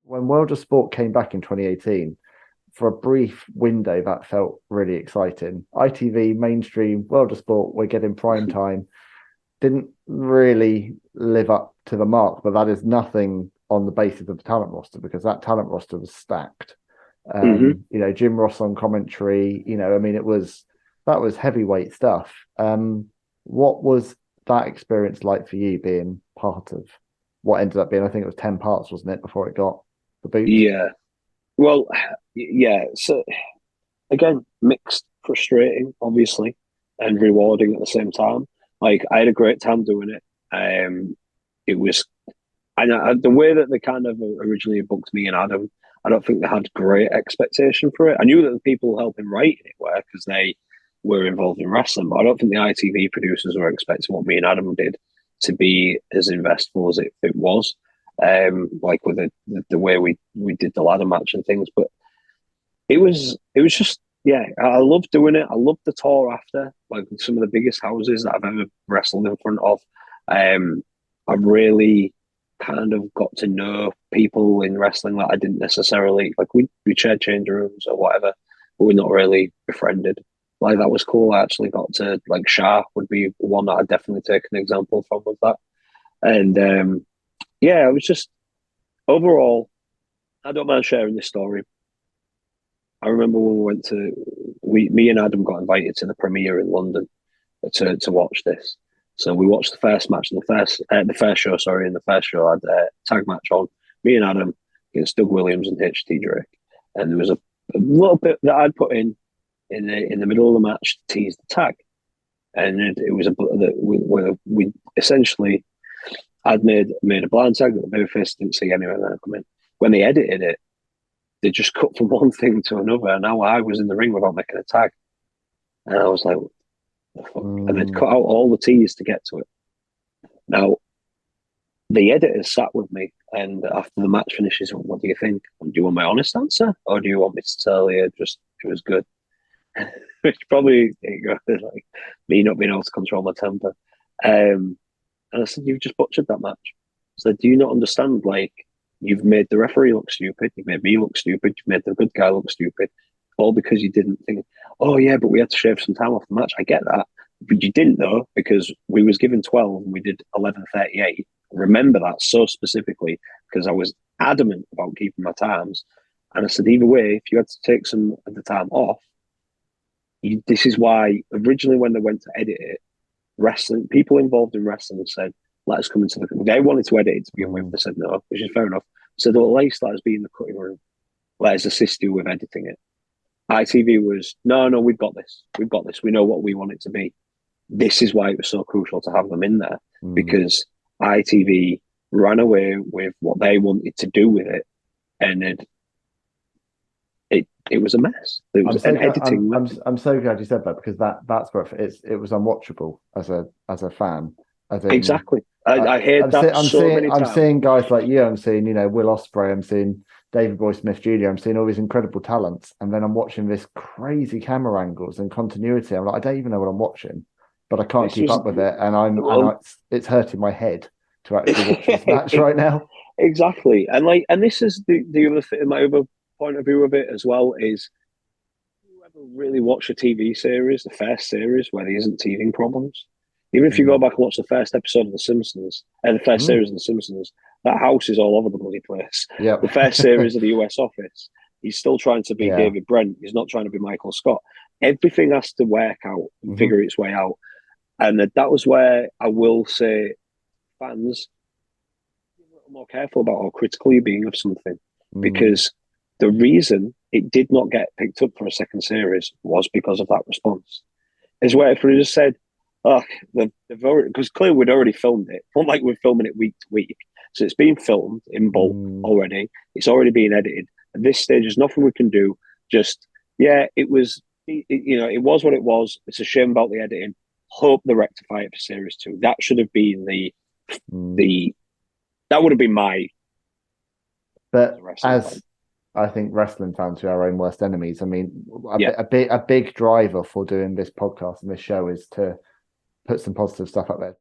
when World of Sport came back in 2018, for a brief window, that felt really exciting. ITV, mainstream, World of Sport, we're getting prime time. Didn't really live up to the mark, but that is nothing on the basis of the talent roster, because that talent roster was stacked. Jim Ross on commentary, I mean, that was heavyweight stuff. What was that experience like for you, being part of what ended up being, I think it was 10 parts, wasn't it, before it got the boot? Yeah. Well, yeah. So again, mixed, frustrating, obviously, and rewarding at the same time. Like, I had a great time doing it. It was, and the way that they kind of originally booked me and Adam, I don't think they had great expectation for it. I knew that the people helping writing it were, because they were involved in wrestling, but I don't think the ITV producers were expecting what me and Adam did to be as investful as it was. Like with the way we did the ladder match and things, but it was just, yeah, I loved doing it. I loved the tour after, like some of the biggest houses that I've ever wrestled in front of. I really kind of got to know people in wrestling that I didn't necessarily like. We shared change rooms or whatever, but we're not really befriended. Like, that was cool. I actually got to, like, Sha would be one that I'd definitely take an example from with that. And yeah, it was just overall, I don't mind sharing this story. I remember when me and Adam got invited to the premiere in London to watch this. So we watched the first match in the first show. Sorry, in the first show, I had a tag match on, me and Adam against Doug Williams and HT Drake, and there was a little bit that I'd put in the middle of the match to tease the tag, and it was we essentially, I'd made a blind tag that the babyface didn't see anywhere then come in. When they edited it, they just cut from one thing to another, and now I was in the ring without making a tag, and I was like, what the fuck? And they'd cut out all the T's to get to it. Now, the editors sat with me, and after the match finishes, what do you think? Do you want my honest answer, or do you want me to tell you just it was good? Which probably, like me not being able to control my temper. And I said, you've just butchered that match. So do you not understand? Like, you've made the referee look stupid, you've made me look stupid, you've made the good guy look stupid, all because you didn't think, oh yeah, but we had to shave some time off the match. I get that. But you didn't, though, because we was given 12 and we did 11:38. Remember that so specifically, because I was adamant about keeping my times. And I said, either way, if you had to take some of the time off, this is why originally when they went to edit it, wrestling people involved in wrestling said, let us come into the, they wanted to edit it to begin with. They said no, which is fair enough. So they'll at least let us be in the cutting room, let us assist you with editing it. ITV was, no, we've got this, we know what we want it to be. This is why it was so crucial to have them in there, because ITV ran away with what they wanted to do with it, and it was a mess. It was an editing. I'm so glad you said that, because that's where it was unwatchable as a fan. Exactly. I heard that so many times. I'm seeing guys like you. I'm seeing Will Ospreay. I'm seeing David Boy Smith Jr. I'm seeing all these incredible talents, and then I'm watching this crazy camera angles and continuity. I'm like, I don't even know what I'm watching, but I can't keep up with it, and it's hurting my head to actually watch this match right now. Exactly, and this is the other thing. My other point of view of it as well is, you ever really watch a TV series, the first series where there isn't teething problems? Even if you go back and watch the first episode of The Simpsons, and the first series of The Simpsons, that house is all over the bloody place. Yep. The first series of the US Office, he's still trying to be David Brent. He's not trying to be Michael Scott. Everything has to work out and figure its way out. And that was where I will say, fans, be a little more careful about how critical you're being of something, because the reason it did not get picked up for a second series was because of that response. Is where if we just said, oh, they've already, because clearly we'd already filmed it. Not like we're filming it week to week. So it's been filmed in bulk already. It's already been edited. At this stage, there's nothing we can do. Just, it was, it was what it was. It's a shame about the editing. Hope they rectify it for series 2. That should have been that would have been my. But as I think wrestling fans are our own worst enemies. I mean, a big driver for doing this podcast and this show is to put some positive stuff up there.